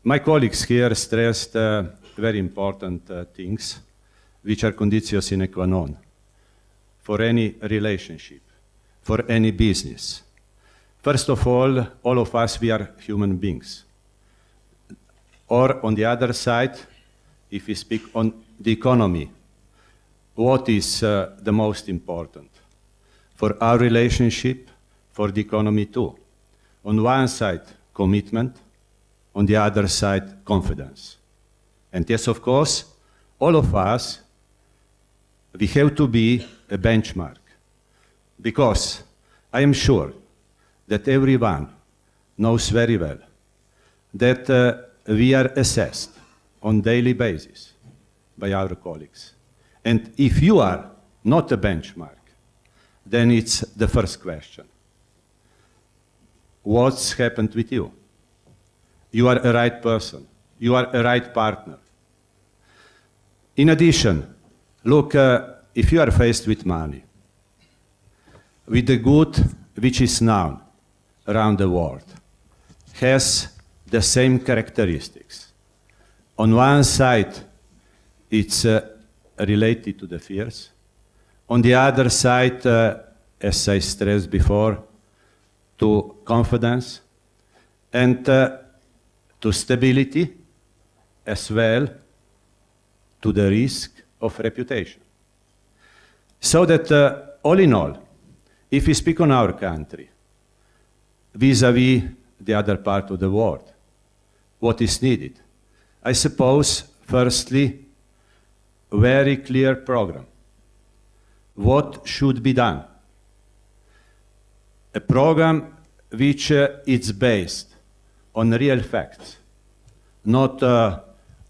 My colleagues here stressed very important things, which are conditio sine qua non for any relationship, for any business. First of all of us, we are human beings. Or on the other side, if we speak on the economy, what is the most important for our relationship, for the economy too? On one side, commitment, on the other side, confidence. And yes, of course, all of us, we have to be a benchmark, because I am sure that everyone knows very well that we are assessed on daily basis by our colleagues. And if you are not a benchmark, then it's the first question. What's happened with you? You are a right person. You are a right partner. In addition, look, if you are faced with money, with the good which is known around the world, has the same characteristics. On one side, it's related to the fears. On the other side, as I stressed before, to confidence and to stability, as well to the risk of reputation. So that all in all, if we speak on our country, vis-à-vis the other part of the world, what is needed? I suppose, firstly, a very clear program. What should be done? A program which is based on real facts, not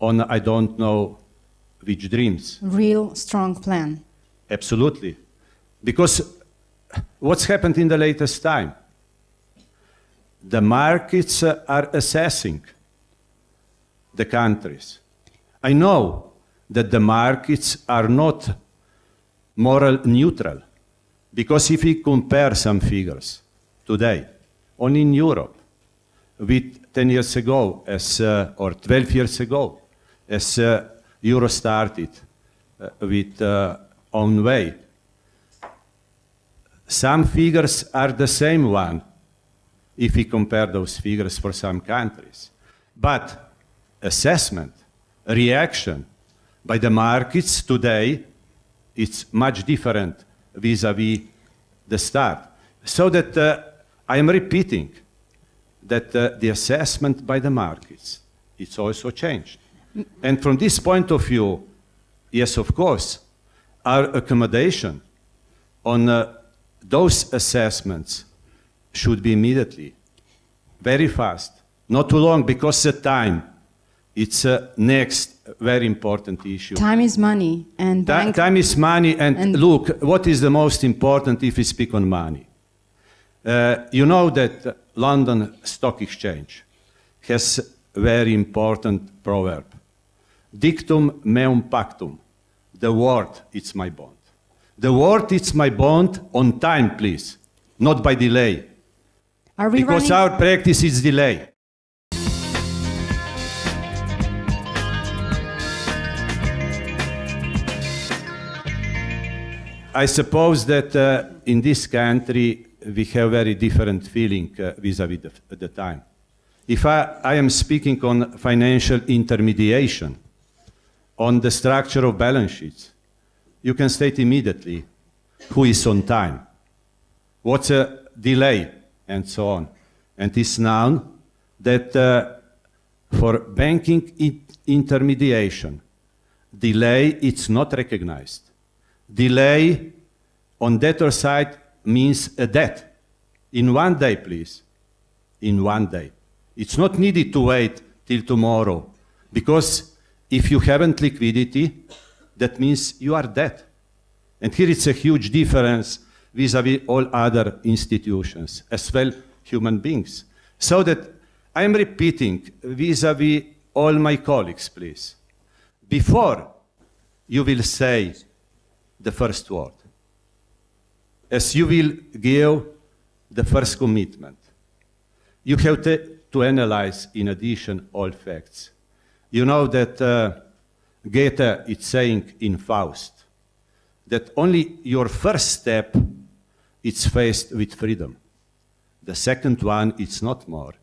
on I don't know which dreams. Real strong plan. Absolutely. Because what's happened in the latest time? The markets are assessing the countries. I know that the markets are not moral neutral, because if we compare some figures today, only in Europe, with 10 years ago, or 12 years ago, as Euro started with own way, some figures are the same one if we compare those figures for some countries. But assessment, reaction by the markets today, it's much different vis-à-vis the start. So that I am repeating that the assessment by the markets, it's also changed. And from this point of view, yes, of course, our accommodation on those assessments should be immediately, very fast, not too long, because the time, it's a next very important issue. Time is money, and time is money, and look, what is the most important if we speak on money? You know that London Stock Exchange has a very important proverb. Dictum meum pactum. The word, it's my bond. The word, it's my bond on time, please, not by delay. Are we because our practice is delay. I suppose that in this country we have very different feeling vis-à-vis the time. If I am speaking on financial intermediation, on the structure of balance sheets, you can state immediately who is on time, what's a delay, and so on. And it's known that for banking intermediation, delay it's not recognized. Delay on debtor side means a debt. In 1 day, please. In 1 day. It's not needed to wait till tomorrow, because if you haven't liquidity, that means you are dead. And here it's a huge difference vis-à-vis all other institutions, as well human beings. So that I am repeating vis-à-vis all my colleagues, please. Before you will say the first word, as you will give the first commitment, you have to analyze, in addition, all facts. You know that Goethe is saying in Faust that only your first step is faced with freedom. The second one, it's not more.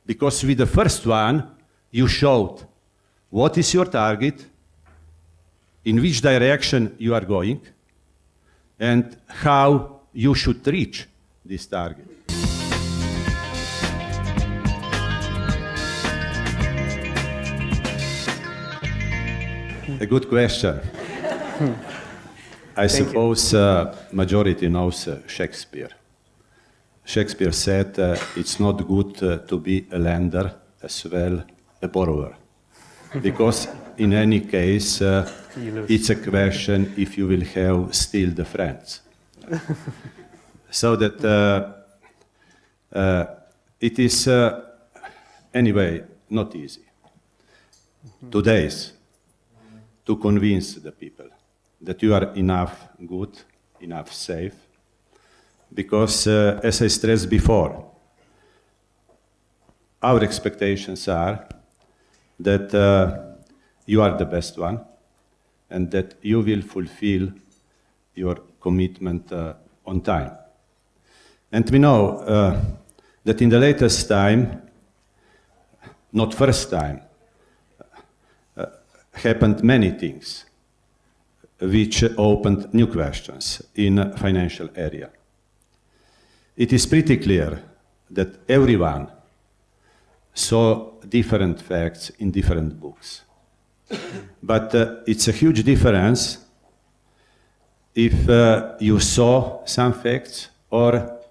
Because with the first one, you showed what is your target, in which direction you are going, and how you should reach this target. A good question. I suppose majority knows Shakespeare. Shakespeare said it's not good to be a lender as well a borrower. Because in any case, it's a question if you will have still the friends. So that it is anyway not easy. Today's to convince the people that you are enough good, enough safe, because as I stressed before, our expectations are that you are the best one and that you will fulfill your commitment on time. And we know that in the latest time, not first time, happened many things which opened new questions in financial area. It is pretty clear that everyone saw different facts in different books. But it's a huge difference if you saw some facts or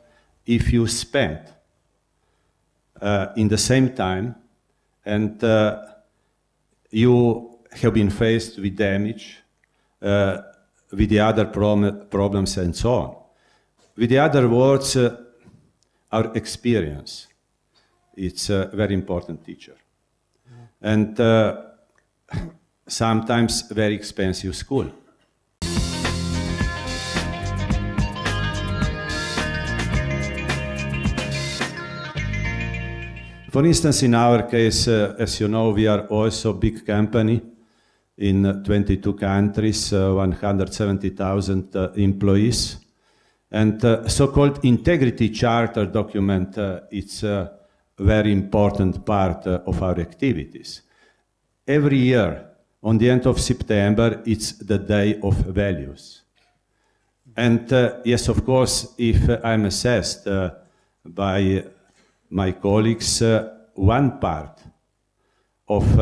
if you spent in the same time and you have been faced with damage, with the other problems and so on. With the other words, our experience, it's a very important teacher. And sometimes very expensive school. For instance, in our case, as you know, we are also a big company in 22 countries, 170,000 employees. And so-called integrity charter document, it's a very important part of our activities. Every year, on the end of September, it's the Day of Values. And yes, of course, if I'm assessed by my colleagues, one part of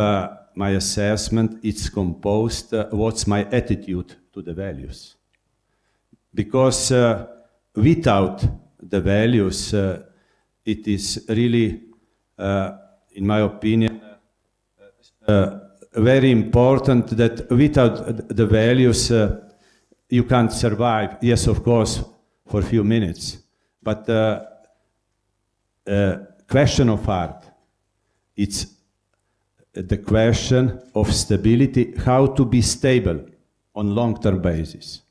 my assessment is composed, what's my attitude to the values. Because without the values, it is really, in my opinion, very important that without the values, you can't survive. Yes, of course, for a few minutes. But question of art, it's the question of stability, how to be stable on long-term basis.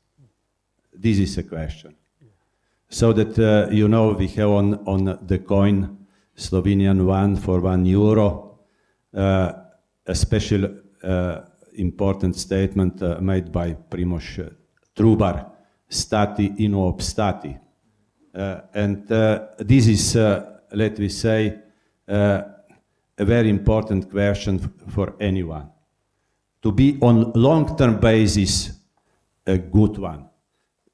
This is a question. So that, you know, we have on the coin, Slovenian one for €1, a special important statement made by Primož Trubar, stati in obstati. And this is, let me say, a very important question for anyone. To be on long-term basis a good one.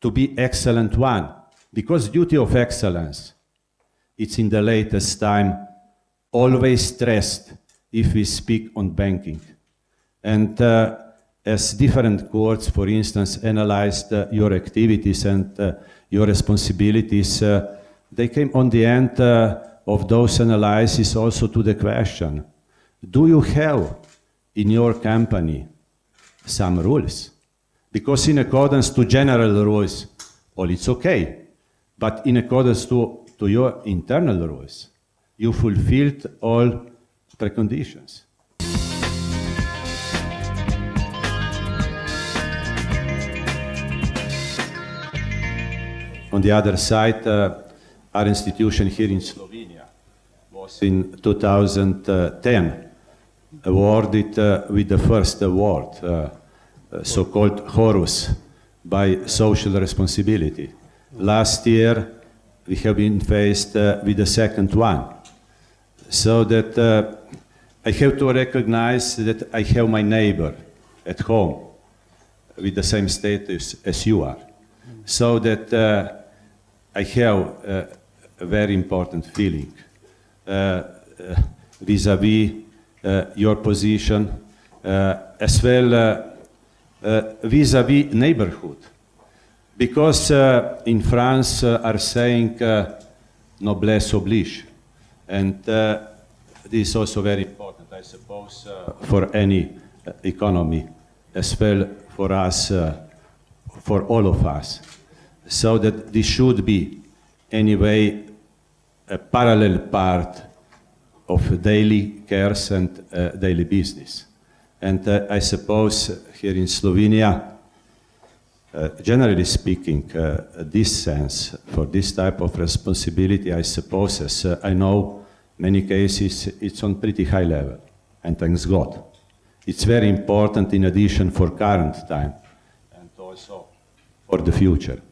To be excellent one. Because duty of excellence, it's in the latest time always stressed if we speak on banking. And as different courts, for instance, analyzed your activities and your responsibilities, they came on the end of those analyses also to the question, do you have in your company some rules? Because in accordance to general rules, all it's okay. But in accordance to your internal rules, you fulfilled all preconditions. On the other side, our institution here in Slovenia was in 2010 awarded with the first award, so-called Horus, by social responsibility. Last year, we have been faced with the second one. So that I have to recognize that I have my neighbor at home with the same status as you are. So that I have a very important feeling vis-à-vis your position, as well vis-à-vis neighborhood. Because in France are saying noblesse oblige. And this is also very important, I suppose, for any economy, as well for us, for all of us. So that this should be, anyway, a parallel part of daily cares and daily business. And I suppose here in Slovenia, generally speaking, this sense for this type of responsibility, I suppose, as I know, many cases it's on pretty high level, and thanks God. It's very important in addition for current time and also for the future.